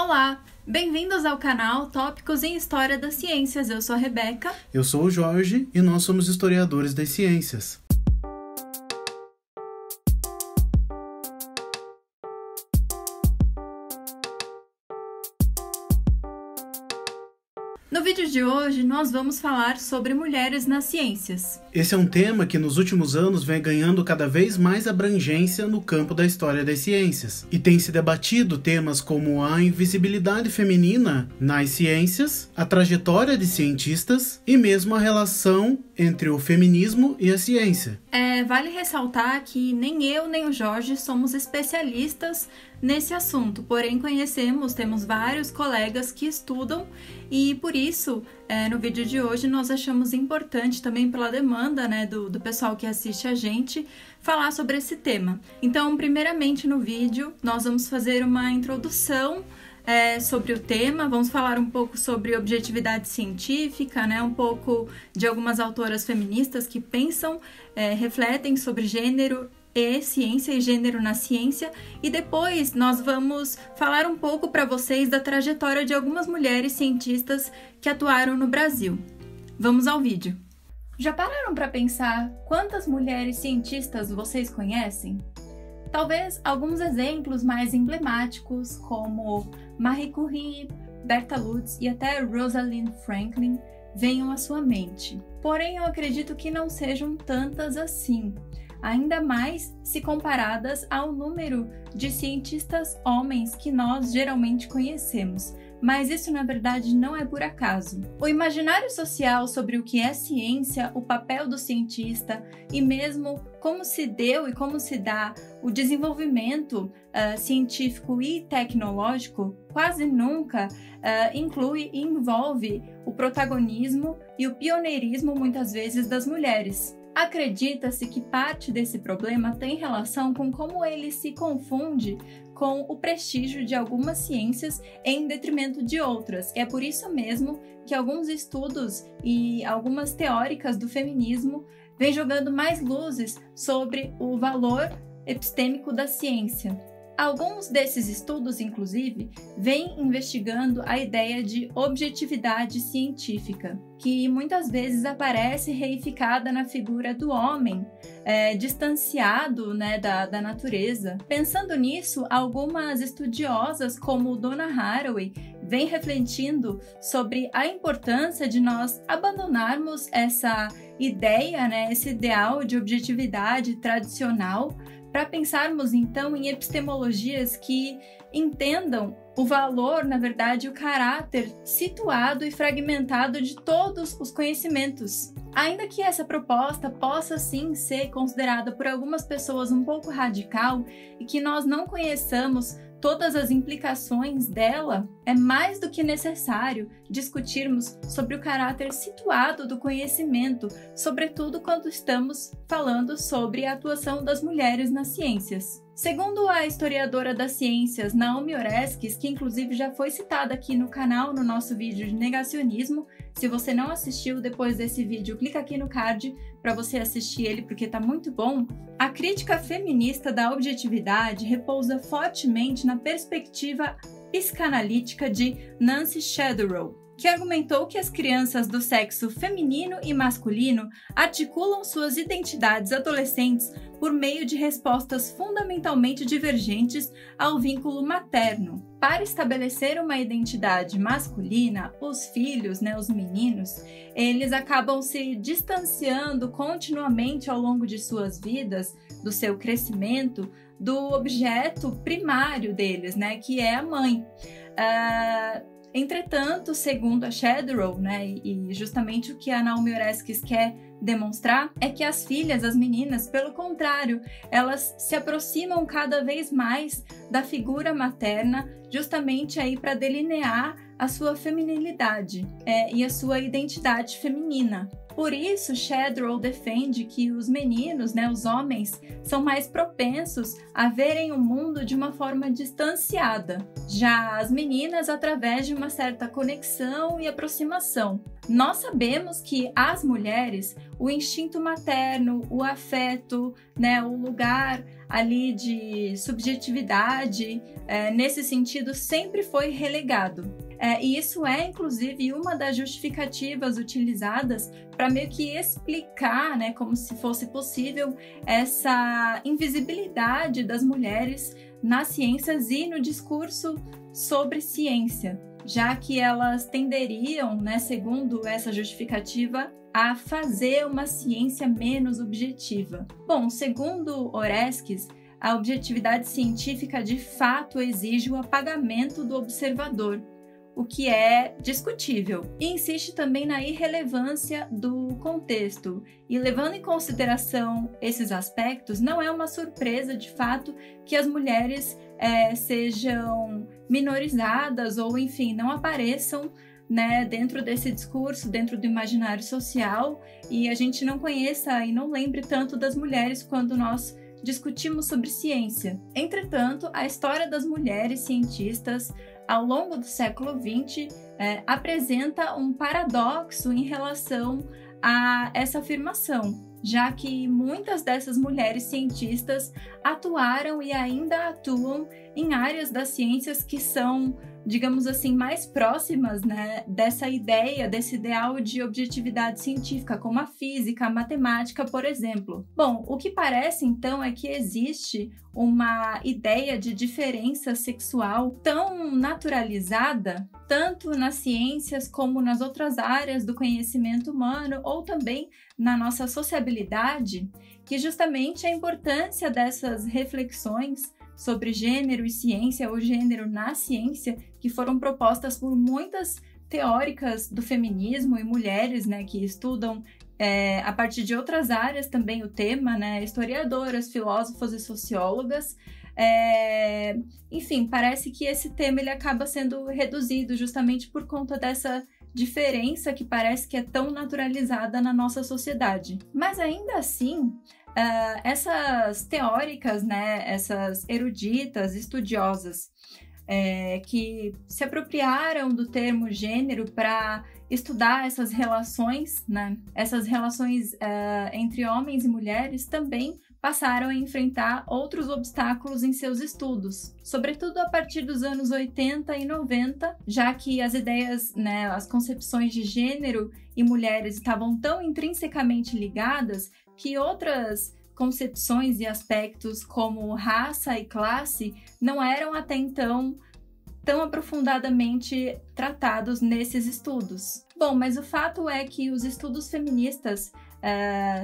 Olá, bem-vindos ao canal Tópicos em História das Ciências. Eu sou a Rebeca. Eu sou o Jorge e nós somos historiadores das ciências. No vídeo de hoje, nós vamos falar sobre mulheres nas ciências. Esse é um tema que nos últimos anos vem ganhando cada vez mais abrangência no campo da história das ciências. E tem se debatido temas como a invisibilidade feminina nas ciências, a trajetória de cientistas e mesmo a relação entre o feminismo e a ciência. Vale ressaltar que nem eu nem o Jorge somos especialistas nesse assunto, porém temos vários colegas que estudam e por isso, no vídeo de hoje nós achamos importante também pela demanda, do pessoal que assiste a gente, falar sobre esse tema. Então, primeiramente no vídeo nós vamos fazer uma introdução sobre o tema, vamos falar um pouco sobre objetividade científica, um pouco de algumas autoras feministas que pensam, refletem sobre gênero e ciência e gênero na ciência, e depois nós vamos falar um pouco para vocês da trajetória de algumas mulheres cientistas que atuaram no Brasil. Vamos ao vídeo. Já pararam para pensar quantas mulheres cientistas vocês conhecem? Talvez alguns exemplos mais emblemáticos, como Marie Curie, Berta Lutz e até Rosalind Franklin, venham à sua mente. Porém, eu acredito que não sejam tantas assim, ainda mais se comparadas ao número de cientistas homens que nós geralmente conhecemos. Mas isso, na verdade, não é por acaso. O imaginário social sobre o que é ciência, o papel do cientista e mesmo como se deu e como se dá o desenvolvimento científico e tecnológico quase nunca inclui e envolve o protagonismo e o pioneirismo, muitas vezes, das mulheres. Acredita-se que parte desse problema tem relação com como ele se confunde com o prestígio de algumas ciências em detrimento de outras. É por isso mesmo que alguns estudos e algumas teóricas do feminismo vêm jogando mais luzes sobre o valor epistêmico da ciência. Alguns desses estudos, inclusive, vêm investigando a ideia de objetividade científica, que muitas vezes aparece reificada na figura do homem, distanciado da natureza. Pensando nisso, algumas estudiosas, como Donna Haraway, vêm refletindo sobre a importância de nós abandonarmos essa ideia, esse ideal de objetividade tradicional, para pensarmos então em epistemologias que entendam o valor, na verdade, o caráter situado e fragmentado de todos os conhecimentos. Ainda que essa proposta possa sim ser considerada por algumas pessoas um pouco radical e que nós não conheçamos todas as implicações dela, é mais do que necessário discutirmos sobre o caráter situado do conhecimento, sobretudo quando estamos falando sobre a atuação das mulheres nas ciências. Segundo a historiadora das ciências Naomi Oreskes, que inclusive já foi citada aqui no canal no nosso vídeo de negacionismo, se você não assistiu depois desse vídeo, clica aqui no card para você assistir ele porque tá muito bom. A crítica feminista da objetividade repousa fortemente na perspectiva psicanalítica de Nancy Shadrow, que argumentou que as crianças do sexo feminino e masculino articulam suas identidades adolescentes por meio de respostas fundamentalmente divergentes ao vínculo materno. Para estabelecer uma identidade masculina, os filhos, os meninos, eles acabam se distanciando continuamente ao longo de suas vidas, do seu crescimento, do objeto primário deles, que é a mãe. Entretanto, segundo a Shadrow, e justamente o que a Naomi Oreskes quer demonstrar é que as filhas, as meninas, pelo contrário, elas se aproximam cada vez mais da figura materna, justamente aí para delinear a sua feminilidade e a sua identidade feminina. Por isso, Shadwell defende que os meninos, os homens, são mais propensos a verem o mundo de uma forma distanciada, já as meninas através de uma certa conexão e aproximação. Nós sabemos que as mulheres, o instinto materno, o afeto, o lugar ali de subjetividade, nesse sentido, sempre foi relegado. E isso é, inclusive, uma das justificativas utilizadas para meio que explicar, como se fosse possível, essa invisibilidade das mulheres nas ciências e no discurso sobre ciência, já que elas tenderiam, segundo essa justificativa, a fazer uma ciência menos objetiva. Bom, segundo Oreskes, a objetividade científica de fato exige o apagamento do observador, o que é discutível, e insiste também na irrelevância do contexto. E levando em consideração esses aspectos, não é uma surpresa de fato que as mulheres sejam minorizadas ou, enfim, não apareçam dentro desse discurso, dentro do imaginário social, e a gente não conheça e não lembre tanto das mulheres quando nós discutimos sobre ciência. Entretanto, a história das mulheres cientistas ao longo do século XX apresenta um paradoxo em relação a essa afirmação, já que muitas dessas mulheres cientistas atuaram e ainda atuam em áreas das ciências que são, digamos assim, mais próximas dessa ideia, desse ideal de objetividade científica, como a física, a matemática, por exemplo. Bom, o que parece então é que existe uma ideia de diferença sexual tão naturalizada, tanto nas ciências como nas outras áreas do conhecimento humano, ou também na nossa sociabilidade, que justamente a importância dessas reflexões sobre gênero e ciência, ou gênero na ciência, que foram propostas por muitas teóricas do feminismo e mulheres que estudam a partir de outras áreas também o tema, historiadoras, filósofas e sociólogas. Enfim, parece que esse tema ele acaba sendo reduzido justamente por conta dessa diferença que parece que é tão naturalizada na nossa sociedade. Mas ainda assim, essas teóricas, essas eruditas, estudiosas, que se apropriaram do termo gênero para estudar essas relações, essas relações entre homens e mulheres, também passaram a enfrentar outros obstáculos em seus estudos, sobretudo a partir dos anos 80 e 90, já que as ideias, as concepções de gênero e mulheres estavam tão intrinsecamente ligadas que outras concepções e aspectos como raça e classe não eram até então tão aprofundadamente tratados nesses estudos. Bom, mas o fato é que os estudos feministas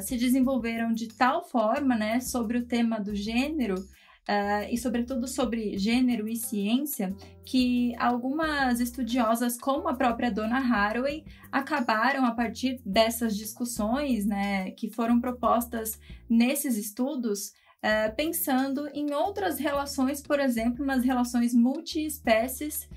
se desenvolveram de tal forma, sobre o tema do gênero e sobretudo sobre gênero e ciência, que algumas estudiosas, como a própria Donna Haraway, acabaram, a partir dessas discussões, que foram propostas nesses estudos, pensando em outras relações, por exemplo, nas relações multiespécies,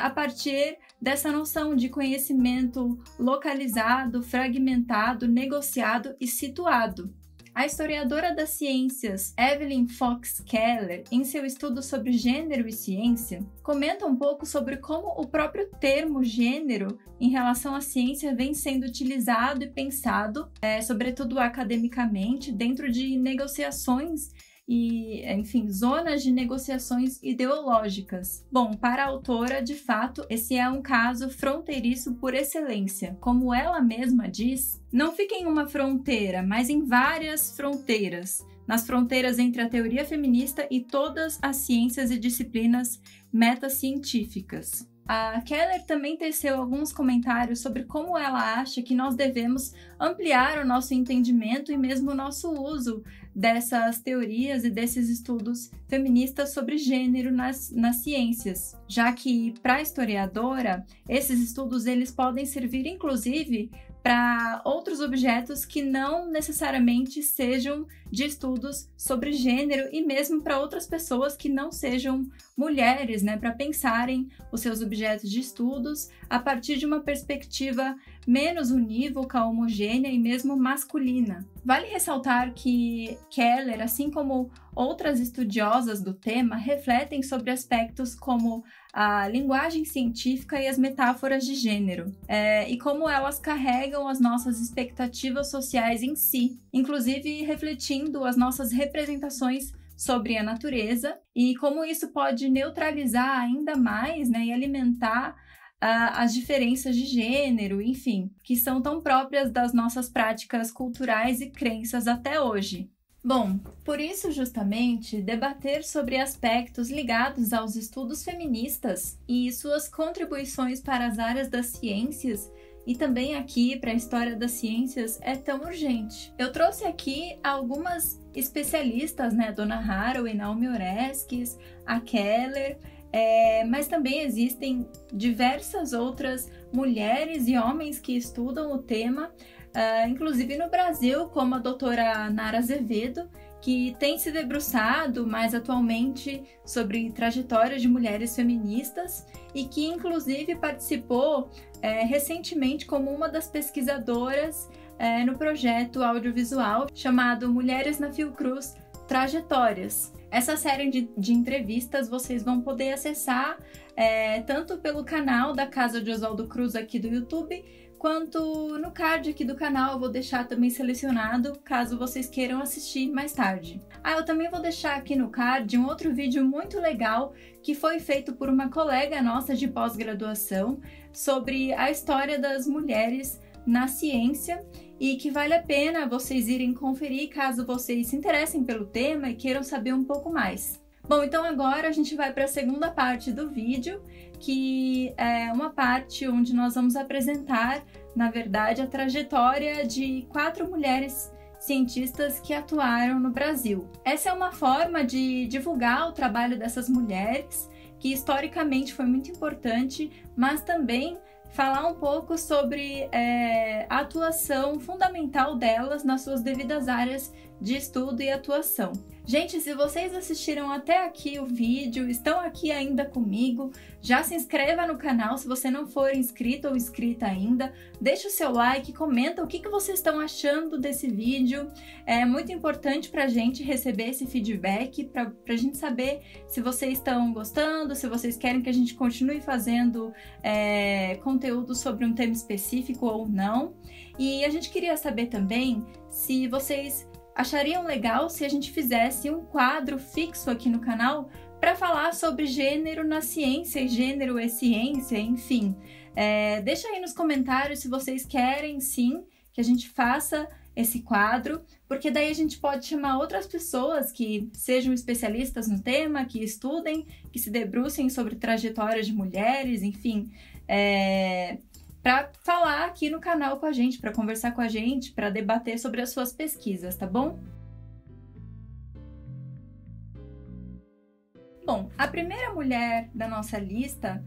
a partir dessa noção de conhecimento localizado, fragmentado, negociado e situado. A historiadora das ciências Evelyn Fox Keller, em seu estudo sobre gênero e ciência, comenta um pouco sobre como o próprio termo gênero em relação à ciência vem sendo utilizado e pensado, sobretudo academicamente, dentro de negociações e, enfim, zonas de negociações ideológicas. Bom, para a autora, de fato, esse é um caso fronteiriço por excelência. Como ela mesma diz, não fica em uma fronteira, mas em várias fronteiras, nas fronteiras entre a teoria feminista e todas as ciências e disciplinas metacientíficas. A Keller também teceu alguns comentários sobre como ela acha que nós devemos ampliar o nosso entendimento e mesmo o nosso uso dessas teorias e desses estudos feministas sobre gênero nas ciências, já que, para a historiadora, esses estudos eles podem servir, inclusive, para outros objetos que não necessariamente sejam de estudos sobre gênero e mesmo para outras pessoas que não sejam mulheres, né, para pensarem os seus objetos de estudos a partir de uma perspectiva menos unívoca, homogênea e mesmo masculina. Vale ressaltar que Keller, assim como outras estudiosas do tema, refletem sobre aspectos como a linguagem científica e as metáforas de gênero, e como elas carregam as nossas expectativas sociais em si, inclusive refletindo as nossas representações sobre a natureza e como isso pode neutralizar ainda mais, né, e alimentar as diferenças de gênero, enfim, que são tão próprias das nossas práticas culturais e crenças até hoje. Bom, por isso justamente, debater sobre aspectos ligados aos estudos feministas e suas contribuições para as áreas das ciências e também aqui para a história das ciências é tão urgente. Eu trouxe aqui algumas especialistas, né, a Donna Haraway, Naomi Oreskes, a Keller, mas também existem diversas outras mulheres e homens que estudam o tema, inclusive no Brasil, como a doutora Nara Azevedo, que tem se debruçado mais atualmente sobre trajetórias de mulheres feministas e que inclusive participou recentemente como uma das pesquisadoras no projeto audiovisual chamado Mulheres na Fiocruz Trajetórias. Essa série de entrevistas vocês vão poder acessar tanto pelo canal da Casa de Oswaldo Cruz aqui do YouTube, quanto no card aqui do canal. Eu vou deixar também selecionado, caso vocês queiram assistir mais tarde. Eu também vou deixar aqui no card um outro vídeo muito legal que foi feito por uma colega nossa de pós-graduação sobre a história das mulheres na ciência e que vale a pena vocês irem conferir caso vocês se interessem pelo tema e queiram saber um pouco mais. Bom, então agora a gente vai para a segunda parte do vídeo, que é uma parte onde nós vamos apresentar, na verdade, a trajetória de 4 mulheres cientistas que atuaram no Brasil. Essa é uma forma de divulgar o trabalho dessas mulheres, que historicamente foi muito importante, mas também falar um pouco sobre a atuação fundamental delas nas suas devidas áreas de estudo e atuação. Gente, se vocês assistiram até aqui o vídeo, estão aqui ainda comigo, já se inscreva no canal se você não for inscrito ou inscrita ainda, deixa o seu like, comenta o que vocês estão achando desse vídeo. É muito importante pra gente receber esse feedback, pra gente saber se vocês estão gostando, se vocês querem que a gente continue fazendo conteúdo sobre um tema específico ou não. E a gente queria saber também se vocês achariam legal se a gente fizesse um quadro fixo aqui no canal para falar sobre gênero na ciência, e gênero é ciência, enfim. Deixa aí nos comentários se vocês querem, sim, que a gente faça esse quadro, porque daí a gente pode chamar outras pessoas que sejam especialistas no tema, que estudem, que se debrucem sobre trajetórias de mulheres, enfim, para falar aqui no canal com a gente, para conversar com a gente, para debater sobre as suas pesquisas, tá bom? Bom, a primeira mulher da nossa lista,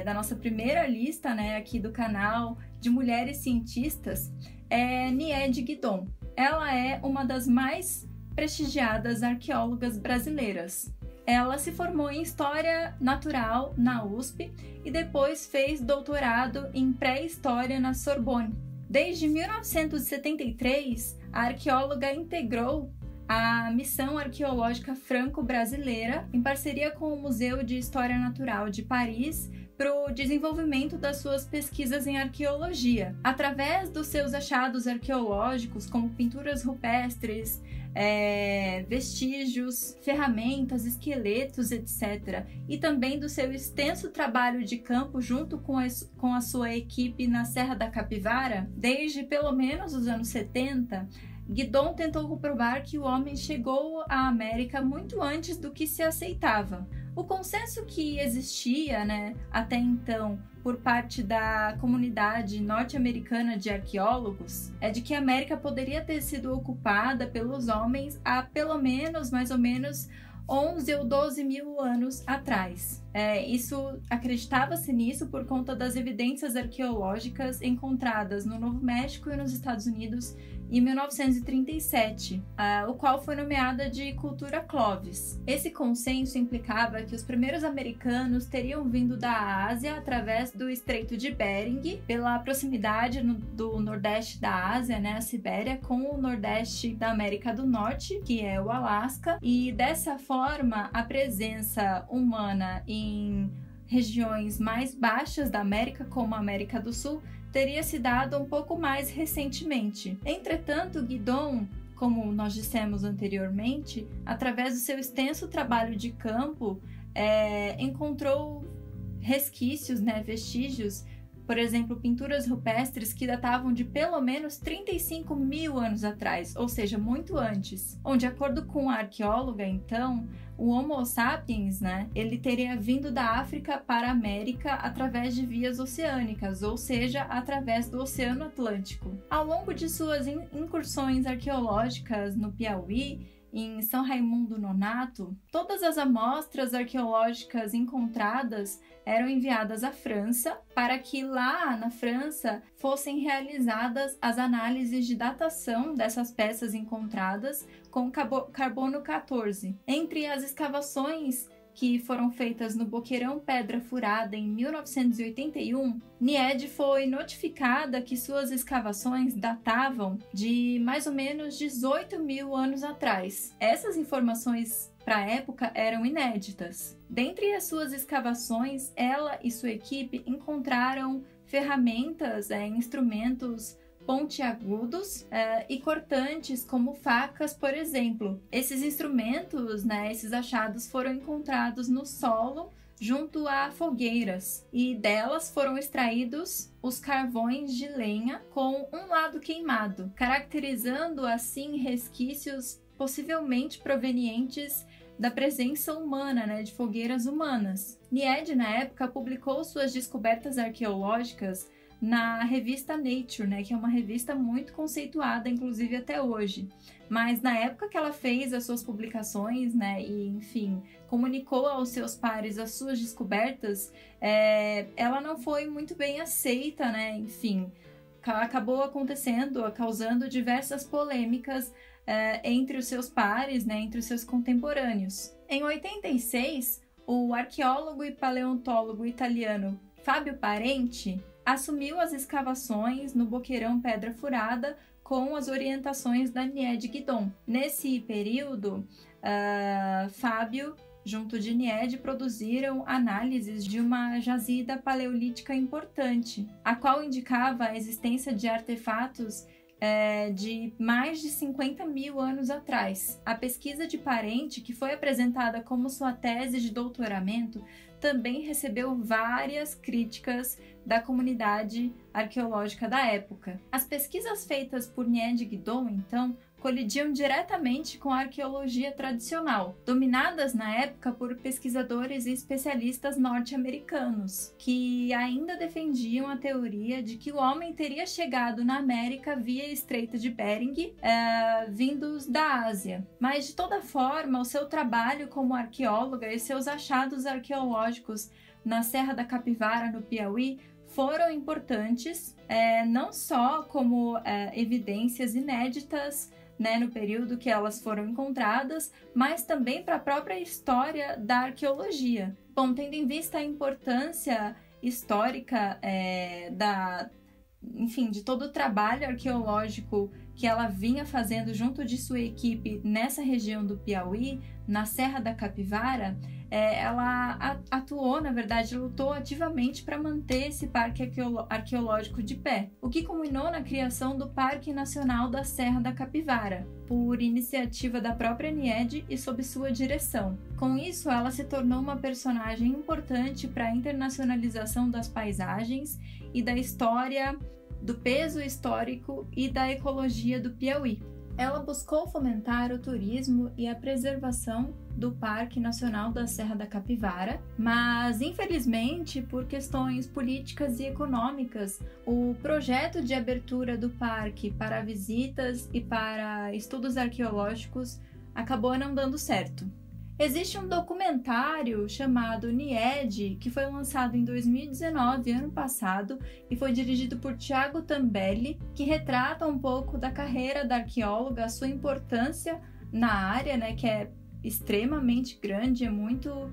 da nossa primeira lista, né, aqui do canal de mulheres cientistas, é Niede Guidon. Ela é uma das mais prestigiadas arqueólogas brasileiras. Ela se formou em História Natural na USP e depois fez doutorado em Pré-História na Sorbonne. Desde 1973, a arqueóloga integrou a Missão Arqueológica Franco-Brasileira, em parceria com o Museu de História Natural de Paris, para o desenvolvimento das suas pesquisas em arqueologia. Através dos seus achados arqueológicos, como pinturas rupestres, vestígios, ferramentas, esqueletos, etc., e também do seu extenso trabalho de campo junto com a sua equipe na Serra da Capivara, desde pelo menos os anos 70, Guidon tentou comprovar que o homem chegou à América muito antes do que se aceitava. O consenso que existia, até então, por parte da comunidade norte-americana de arqueólogos, é de que a América poderia ter sido ocupada pelos homens há pelo menos, mais ou menos, 11 ou 12 mil anos atrás. Acreditava-se nisso por conta das evidências arqueológicas encontradas no Novo México e nos Estados Unidos em 1937, o qual foi nomeada de cultura Clovis. Esse consenso implicava que os primeiros americanos teriam vindo da Ásia através do Estreito de Bering, pela proximidade do nordeste da Ásia, né, a Sibéria, com o nordeste da América do Norte, que é o Alasca, e dessa forma a presença humana em regiões mais baixas da América, como a América do Sul, teria se dado um pouco mais recentemente. Entretanto, Guidon, como nós dissemos anteriormente, através do seu extenso trabalho de campo, encontrou resquícios, né, vestígios, por exemplo, pinturas rupestres que datavam de pelo menos 35 mil anos atrás, ou seja, muito antes. Onde, de acordo com a arqueóloga, então, o Homo sapiens, né, ele teria vindo da África para a América através de vias oceânicas, ou seja, através do Oceano Atlântico. Ao longo de suas incursões arqueológicas no Piauí, em São Raimundo Nonato, todas as amostras arqueológicas encontradas eram enviadas à França para que lá na França fossem realizadas as análises de datação dessas peças encontradas com carbono 14. Entre as escavações que foram feitas no Boqueirão Pedra Furada em 1981, Nied foi notificada que suas escavações datavam de mais ou menos 18 mil anos atrás. Essas informações para a época eram inéditas. Dentre as suas escavações, ela e sua equipe encontraram ferramentas, instrumentos pontiagudos e cortantes, como facas, por exemplo. Esses instrumentos, esses achados foram encontrados no solo junto a fogueiras, e delas foram extraídos os carvões de lenha com um lado queimado, caracterizando assim resquícios possivelmente provenientes da presença humana, de fogueiras humanas. Nied, na época, publicou suas descobertas arqueológicas na revista Nature, que é uma revista muito conceituada, inclusive até hoje. Mas na época que ela fez as suas publicações, e enfim, comunicou aos seus pares as suas descobertas, ela não foi muito bem aceita, enfim, acabou causando diversas polêmicas entre os seus pares, entre os seus contemporâneos. Em 86, o arqueólogo e paleontólogo italiano Fábio Parenti assumiu as escavações no Boqueirão Pedra Furada com as orientações da Nied Guidon. Nesse período, Fábio, junto de Nied, produziram análises de uma jazida paleolítica importante, a qual indicava a existência de artefatos de mais de 50 mil anos atrás. A pesquisa de Parenti, que foi apresentada como sua tese de doutoramento, também recebeu várias críticas da comunidade arqueológica da época. As pesquisas feitas por Nied Guidon, então, colidiam diretamente com a arqueologia tradicional, dominadas na época por pesquisadores e especialistas norte-americanos, que ainda defendiam a teoria de que o homem teria chegado na América via Estreito de Bering, vindos da Ásia. Mas, de toda forma, o seu trabalho como arqueóloga e seus achados arqueológicos na Serra da Capivara, no Piauí, foram importantes, não só como evidências inéditas, no período que elas foram encontradas, mas também para a própria história da arqueologia. Bom, tendo em vista a importância histórica de todo o trabalho arqueológico que ela vinha fazendo junto de sua equipe nessa região do Piauí, na Serra da Capivara, ela atuou, na verdade, lutou ativamente para manter esse parque arqueológico de pé, o que culminou na criação do Parque Nacional da Serra da Capivara, por iniciativa da própria Nied e sob sua direção. Com isso, ela se tornou uma personagem importante para a internacionalização das paisagens e da história, do peso histórico e da ecologia do Piauí. Ela buscou fomentar o turismo e a preservação do Parque Nacional da Serra da Capivara, mas, infelizmente, por questões políticas e econômicas, o projeto de abertura do parque para visitas e para estudos arqueológicos acabou não dando certo. Existe um documentário chamado NIED, que foi lançado em 2019, ano passado, e foi dirigido por Thiago Tambelli, que retrata um pouco da carreira da arqueóloga, a sua importância na área, né, que é extremamente grande, é muito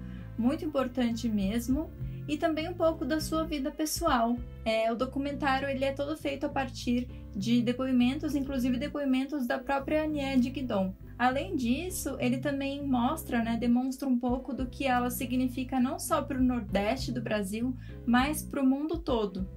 importante mesmo, e também um pouco da sua vida pessoal. O documentário ele é todo feito a partir de depoimentos, inclusive depoimentos da própria NIED Guidon. Além disso, ele também mostra, demonstra um pouco do que ela significa não só para o Nordeste do Brasil, mas para o mundo todo.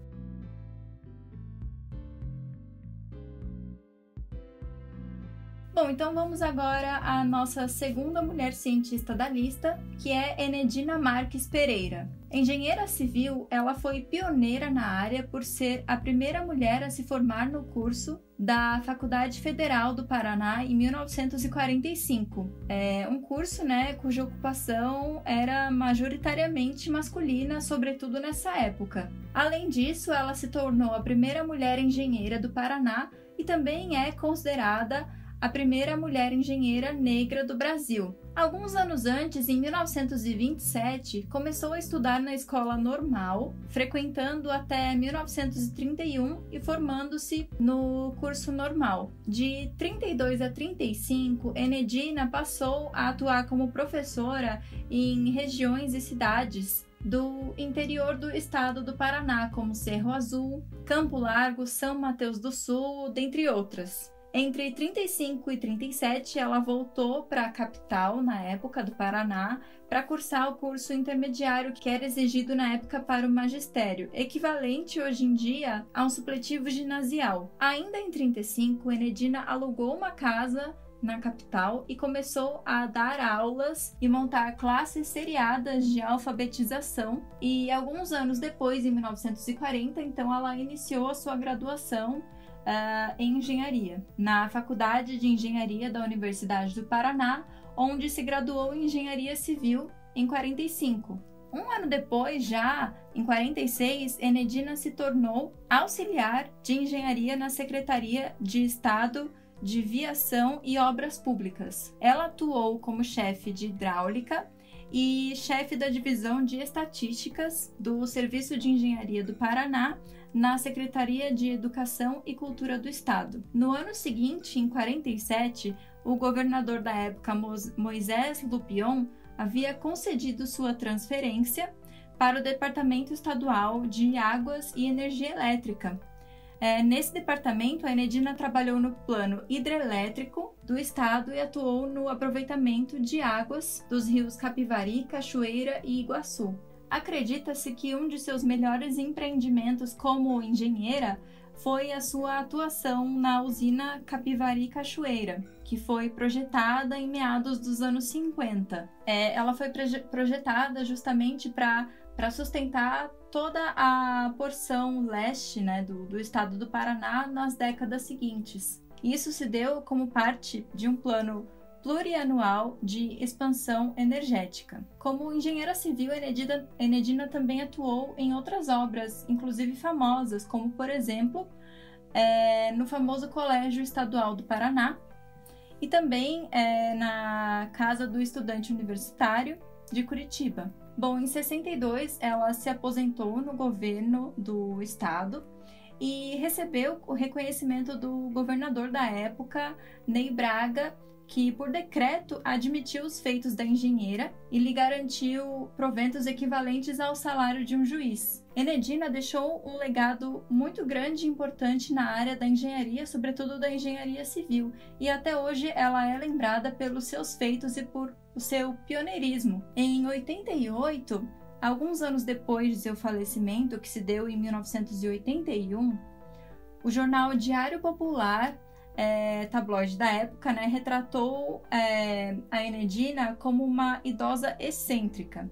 Bom, então vamos agora à nossa segunda mulher cientista da lista, que é Enedina Marques Pereira. Engenheira civil, ela foi pioneira na área por ser a primeira mulher a se formar no curso da Faculdade Federal do Paraná em 1945. Um curso, cuja ocupação era majoritariamente masculina, sobretudo nessa época. Além disso, ela se tornou a primeira mulher engenheira do Paraná e também é considerada a primeira mulher engenheira negra do Brasil. Alguns anos antes, em 1927, começou a estudar na escola normal, frequentando até 1931 e formando-se no curso normal. De 32 a 35, Enedina passou a atuar como professora em regiões e cidades do interior do estado do Paraná, como Cerro Azul, Campo Largo, São Mateus do Sul, dentre outras. Entre 35 e 37, ela voltou para a capital, na época do Paraná, para cursar o curso intermediário que era exigido na época para o magistério, equivalente hoje em dia a um supletivo ginasial. Ainda em 35, Enedina alugou uma casa na capital e começou a dar aulas e montar classes seriadas de alfabetização. E alguns anos depois, em 1940, então ela iniciou a sua graduação em engenharia, na Faculdade de Engenharia da Universidade do Paraná, onde se graduou em engenharia civil em 45. Um ano depois, já em 46, Enedina se tornou auxiliar de engenharia na Secretaria de Estado de Viação e Obras Públicas. Ela atuou como chefe de hidráulica e chefe da divisão de estatísticas do Serviço de Engenharia do Paraná, na Secretaria de Educação e Cultura do Estado. No ano seguinte, em 47, o governador da época, Moisés Lupion, havia concedido sua transferência para o Departamento Estadual de Águas e Energia Elétrica. Nesse departamento, a Enedina trabalhou no plano hidrelétrico do estado e atuou no aproveitamento de águas dos rios Capivari, Cachoeira e Iguaçu. Acredita-se que um de seus melhores empreendimentos como engenheira foi a sua atuação na usina Capivari Cachoeira, que foi projetada em meados dos anos 50. Ela foi projetada justamente para sustentar toda a porção leste, do estado do Paraná nas décadas seguintes. Isso se deu como parte de um plano plurianual de expansão energética. Como engenheira civil, Enedina também atuou em outras obras, inclusive famosas, como, por exemplo, no famoso Colégio Estadual do Paraná e também na Casa do Estudante Universitário de Curitiba. Bom, em 62, ela se aposentou no governo do estado e recebeu o reconhecimento do governador da época, Ney Braga, que por decreto admitiu os feitos da engenheira e lhe garantiu proventos equivalentes ao salário de um juiz. Enedina deixou um legado muito grande e importante na área da engenharia, sobretudo da engenharia civil, e até hoje ela é lembrada pelos seus feitos e por o seu pioneirismo. Em 88, alguns anos depois de seu falecimento, que se deu em 1981, o jornal Diário Popular, tabloide da época, retratou a Enedina como uma idosa excêntrica,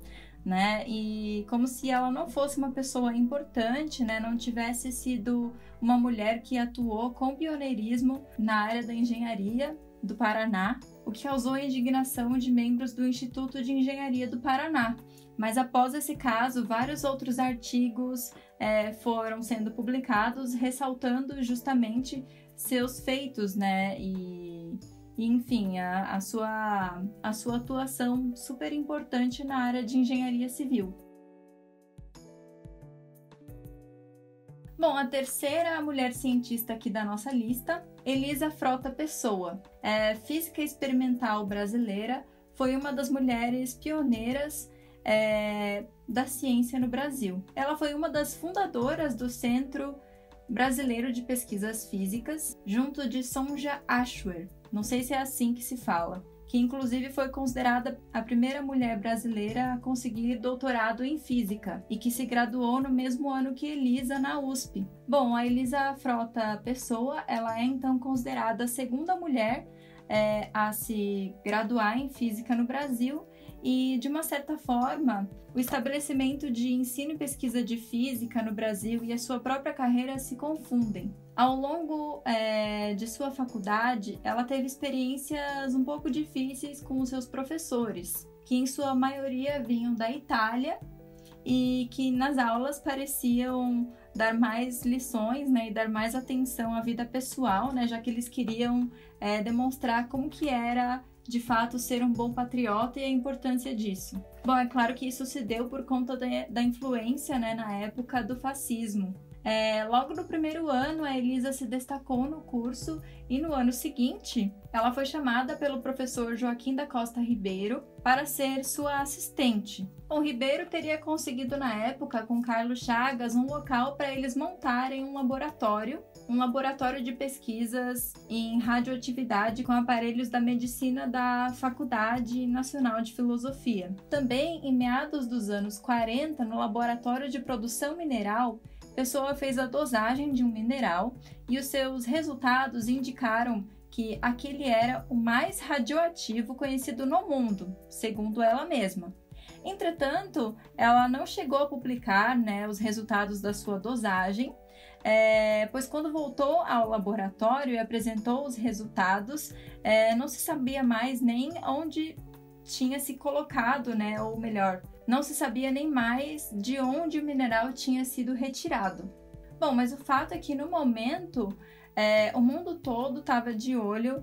e como se ela não fosse uma pessoa importante, não tivesse sido uma mulher que atuou com pioneirismo na área da engenharia do Paraná, o que causou a indignação de membros do Instituto de Engenharia do Paraná. Mas após esse caso, vários outros artigos foram sendo publicados, ressaltando justamente seus feitos, e e enfim, a sua atuação super importante na área de engenharia civil. Bom, a terceira mulher cientista aqui da nossa lista, Elisa Frota Pessoa, física experimental brasileira, foi uma das mulheres pioneiras da ciência no Brasil. Ela foi uma das fundadoras do Centro Brasileiro de Pesquisas Físicas, junto de Sonja Ashwer, não sei se é assim que se fala, que inclusive foi considerada a primeira mulher brasileira a conseguir doutorado em física e que se graduou no mesmo ano que Elisa na USP. Bom, a Elisa Frota Pessoa, ela é então considerada a segunda mulher a se graduar em física no Brasil e, de uma certa forma, o estabelecimento de ensino e pesquisa de física no Brasil e a sua própria carreira se confundem. Ao longo de sua faculdade, ela teve experiências um pouco difíceis com os seus professores, que em sua maioria vinham da Itália e que nas aulas pareciam dar mais lições, né, e dar mais atenção à vida pessoal, né, já que eles queriam demonstrar como que era de fato ser um bom patriota e a importância disso. Bom, é claro que isso se deu por conta da influência, né, na época do fascismo. Logo no primeiro ano, a Elisa se destacou no curso e no ano seguinte, ela foi chamada pelo professor Joaquim da Costa Ribeiro para ser sua assistente. O Ribeiro teria conseguido na época com Carlos Chagas um local para eles montarem um laboratório de pesquisas em radioatividade com aparelhos da medicina da Faculdade Nacional de Filosofia. Também, em meados dos anos 40, no laboratório de produção mineral, Pessoa fez a dosagem de um mineral e os seus resultados indicaram que aquele era o mais radioativo conhecido no mundo, segundo ela mesma. Entretanto, ela não chegou a publicar, né, os resultados da sua dosagem, pois quando voltou ao laboratório e apresentou os resultados, não se sabia mais nem onde tinha se colocado, né, ou melhor, não se sabia nem mais de onde o mineral tinha sido retirado. Bom, mas o fato é que no momento o mundo todo estava de olho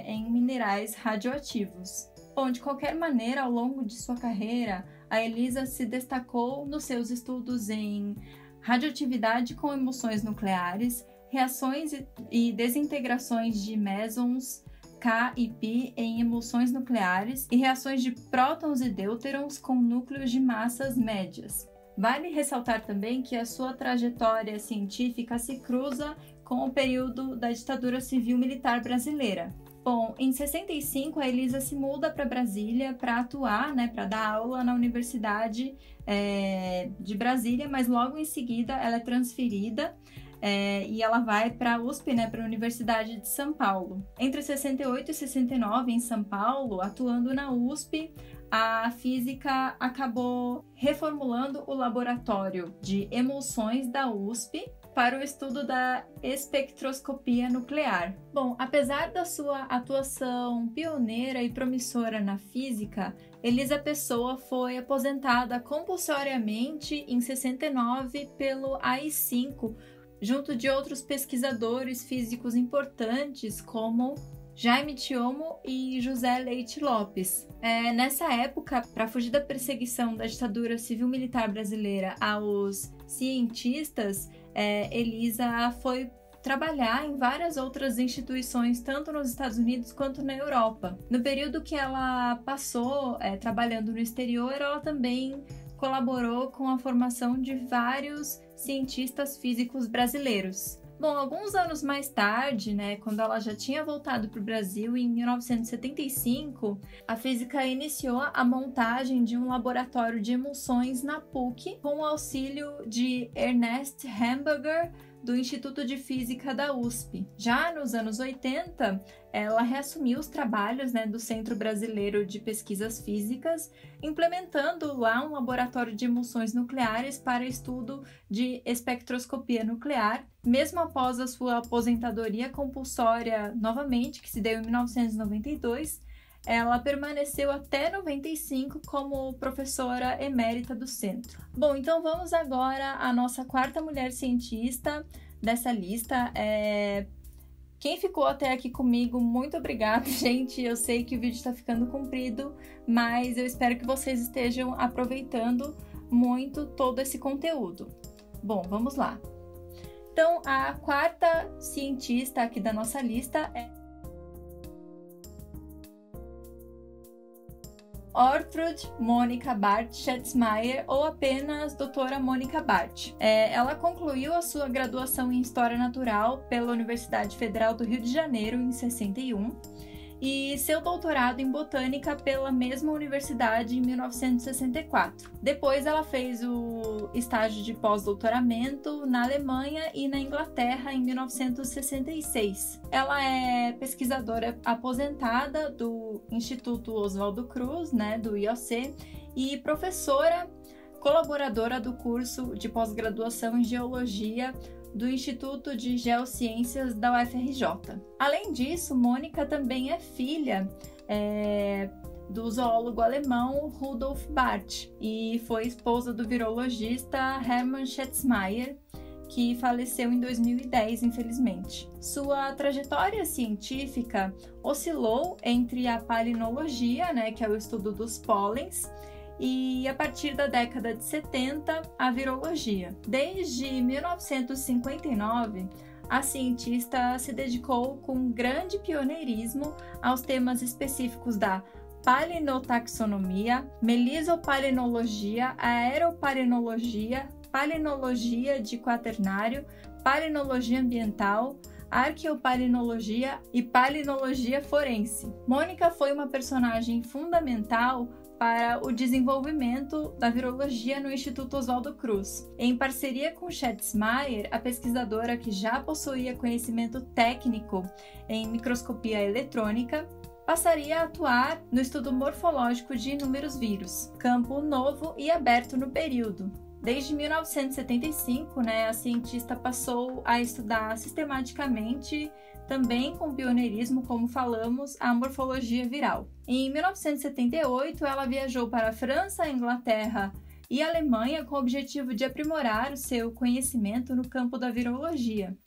em minerais radioativos. Bom, de qualquer maneira, ao longo de sua carreira, a Elisa se destacou nos seus estudos em radioatividade com emulsões nucleares, reações e desintegrações de mesons K e π em emulsões nucleares e reações de prótons e deuterons com núcleos de massas médias. Vale ressaltar também que a sua trajetória científica se cruza com o período da ditadura civil-militar brasileira. Bom, em 65 a Elisa se muda para Brasília para atuar, né, para dar aula na Universidade de Brasília, mas logo em seguida ela é transferida e ela vai para a USP, né, para a Universidade de São Paulo. Entre 68 e 69, em São Paulo, atuando na USP, a física acabou reformulando o laboratório de emulsões da USP para o estudo da espectroscopia nuclear. Bom, apesar da sua atuação pioneira e promissora na física, Elisa Pessoa foi aposentada compulsoriamente em 69 pelo AI-5, junto de outros pesquisadores físicos importantes como Jaime Thiomo e José Leite Lopes. Nessa época, para fugir da perseguição da ditadura civil-militar brasileira aos cientistas, Elisa foi trabalhar em várias outras instituições, tanto nos Estados Unidos quanto na Europa. No período que ela passou trabalhando no exterior, ela também colaborou com a formação de vários cientistas físicos brasileiros. Bom, alguns anos mais tarde, né, quando ela já tinha voltado para o Brasil, em 1975, a física iniciou a montagem de um laboratório de emulsões na PUC, com o auxílio de Ernest Hamburger, do Instituto de Física da USP. Já nos anos 80, ela reassumiu os trabalhos, né, do Centro Brasileiro de Pesquisas Físicas, implementando lá um laboratório de emulsões nucleares para estudo de espectroscopia nuclear. Mesmo após a sua aposentadoria compulsória novamente, que se deu em 1992, ela permaneceu até 95 como professora emérita do centro. Bom, então vamos agora à nossa quarta mulher cientista dessa lista, Quem ficou até aqui comigo, muito obrigada, gente. Eu sei que o vídeo está ficando comprido, mas eu espero que vocês estejam aproveitando muito todo esse conteúdo. Bom, vamos lá. Então, a quarta cientista aqui da nossa lista é Ortrud Monika Barth Schatzmeier, ou apenas Doutora Monika Barth. Ela concluiu a sua graduação em História Natural pela Universidade Federal do Rio de Janeiro em 61 e seu doutorado em Botânica pela mesma universidade em 1964. Depois ela fez o estágio de pós-doutoramento na Alemanha e na Inglaterra em 1966. Ela é pesquisadora aposentada do Instituto Oswaldo Cruz, do IOC, e professora colaboradora do curso de pós-graduação em Geologia do Instituto de Geociências da UFRJ. Além disso, Monika também é filha do zoólogo alemão Rudolf Barth e foi esposa do virologista Hermann Schatzmeier, que faleceu em 2010, infelizmente. Sua trajetória científica oscilou entre a palinologia, que é o estudo dos pólens, e a partir da década de 70, a virologia. Desde 1959, a cientista se dedicou com grande pioneirismo aos temas específicos da palinotaxonomia, melisopalinologia, aeropalinologia, palinologia de quaternário, palinologia ambiental, arqueopalinologia e palinologia forense. Monika foi uma personagem fundamental para o desenvolvimento da virologia no Instituto Oswaldo Cruz. Em parceria com Schatzmeier, a pesquisadora que já possuía conhecimento técnico em microscopia eletrônica, passaria a atuar no estudo morfológico de inúmeros vírus, campo novo e aberto no período. Desde 1975, a cientista passou a estudar sistematicamente, também com pioneirismo, como falamos, a morfologia viral. Em 1978, ela viajou para a França, Inglaterra e Alemanha com o objetivo de aprimorar o seu conhecimento no campo da virologia.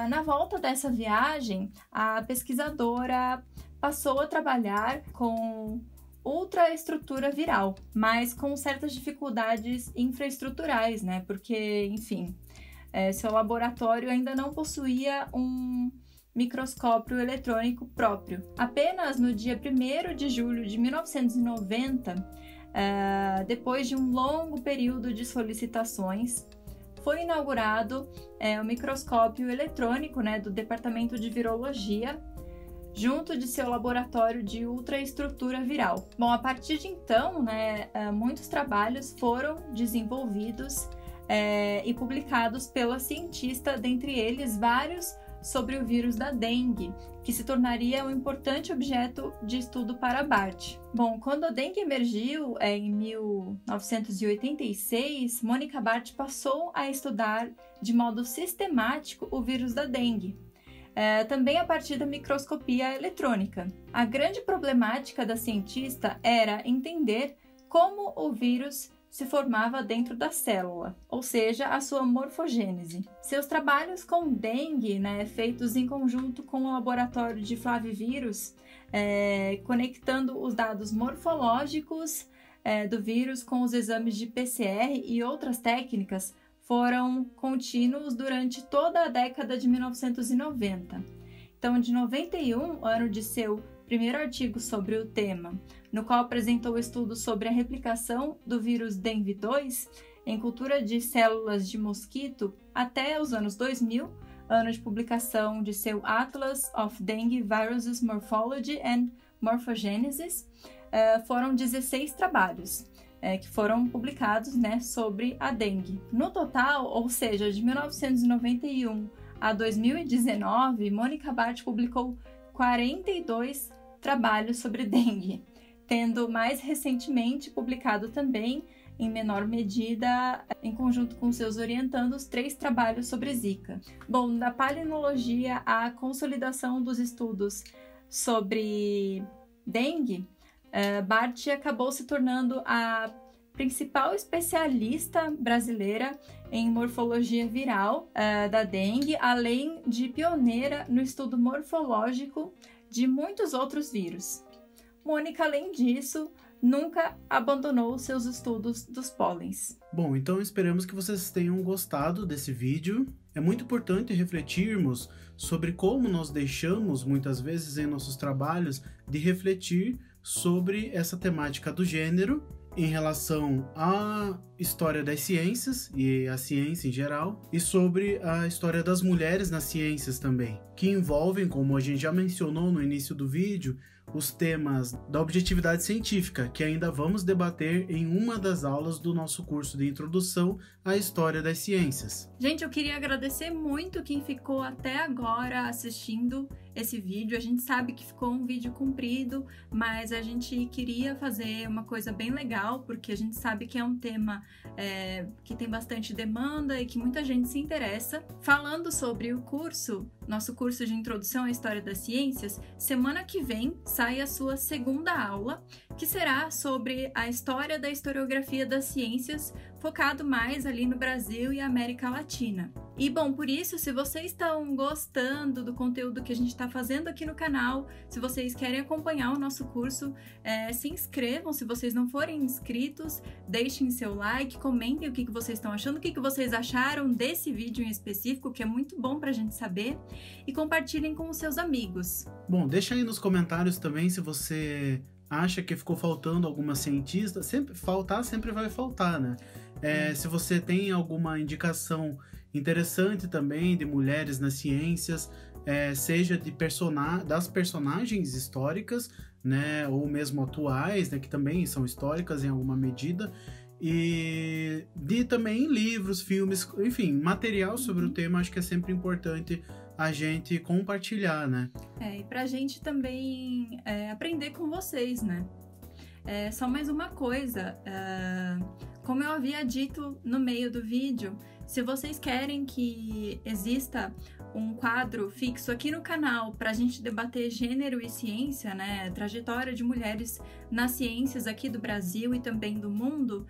Na volta dessa viagem, a pesquisadora passou a trabalhar com ultraestrutura viral, mas com certas dificuldades infraestruturais, porque, enfim, seu laboratório ainda não possuía um microscópio eletrônico próprio. Apenas no dia 1º de julho de 1990, depois de um longo período de solicitações, foi inaugurado o microscópio eletrônico do Departamento de Virologia, junto de seu laboratório de ultraestrutura viral. Bom, a partir de então, muitos trabalhos foram desenvolvidos e publicados pela cientista, dentre eles vários sobre o vírus da dengue, que se tornaria um importante objeto de estudo para Barth. Bom, quando a dengue emergiu em 1986, Monika Barth passou a estudar de modo sistemático o vírus da dengue, também a partir da microscopia eletrônica. A grande problemática da cientista era entender como o vírus se formava dentro da célula, ou seja, a sua morfogênese. Seus trabalhos com dengue, feitos em conjunto com o laboratório de flavivírus, conectando os dados morfológicos do vírus com os exames de PCR e outras técnicas, foram contínuos durante toda a década de 1990. Então, de 91, ano de seu primeiro artigo sobre o tema, no qual apresentou estudos sobre a replicação do vírus dengue 2 em cultura de células de mosquito, até os anos 2000, ano de publicação de seu Atlas of Dengue Viruses Morphology and Morphogenesis, foram 16 trabalhos que foram publicados sobre a dengue. No total, ou seja, de 1991 a 2019, Monika Barth publicou 42 trabalhos sobre dengue, tendo mais recentemente publicado também, em menor medida, em conjunto com seus orientandos, 3 trabalhos sobre Zika. Bom, da palinologia à consolidação dos estudos sobre dengue, Barth acabou se tornando a principal especialista brasileira em morfologia viral da dengue, além de pioneira no estudo morfológico de muitos outros vírus. Mônica, além disso, nunca abandonou seus estudos dos pólens. Bom, então esperamos que vocês tenham gostado desse vídeo. É muito importante refletirmos sobre como nós deixamos, muitas vezes em nossos trabalhos, de refletir sobre essa temática do gênero em relação à história das ciências e a ciência em geral, e sobre a história das mulheres nas ciências também, que envolvem, como a gente já mencionou no início do vídeo, os temas da objetividade científica, que ainda vamos debater em uma das aulas do nosso curso de Introdução à História das Ciências. Gente, eu queria agradecer muito quem ficou até agora assistindo esse vídeo. A gente sabe que ficou um vídeo comprido, mas a gente queria fazer uma coisa bem legal, porque a gente sabe que é um tema que tem bastante demanda e que muita gente se interessa. Falando sobre o curso, nosso curso de Introdução à História das Ciências, semana que vem sai a sua segunda aula, que será sobre a história da historiografia das ciências, focado mais ali no Brasil e América Latina. E bom, por isso, se vocês estão gostando do conteúdo que a gente está fazendo aqui no canal, se vocês querem acompanhar o nosso curso, se inscrevam. Se vocês não forem inscritos, deixem seu like, comentem o que vocês estão achando, o que vocês acharam desse vídeo em específico, que é muito bom para a gente saber, e compartilhem com os seus amigos. Bom, deixa aí nos comentários também se você acha que ficou faltando alguma cientista. Sempre vai faltar, né? Se você tem alguma indicação interessante também de mulheres nas ciências, seja das personagens históricas, né, ou mesmo atuais, né, que também são históricas em alguma medida, e de também livros, filmes, enfim, material sobre o tema, acho que é sempre importante a gente compartilhar, né? E pra gente também aprender com vocês, né? Só mais uma coisa, como eu havia dito no meio do vídeo, se vocês querem que exista um quadro fixo aqui no canal para a gente debater gênero e ciência, né, trajetória de mulheres nas ciências aqui do Brasil e também do mundo,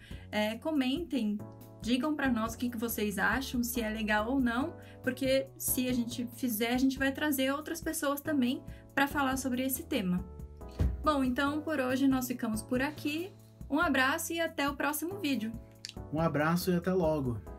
comentem, digam para nós o que vocês acham, se é legal ou não, porque se a gente fizer, a gente vai trazer outras pessoas também para falar sobre esse tema. Bom, então por hoje nós ficamos por aqui. Um abraço e até o próximo vídeo. Um abraço e até logo!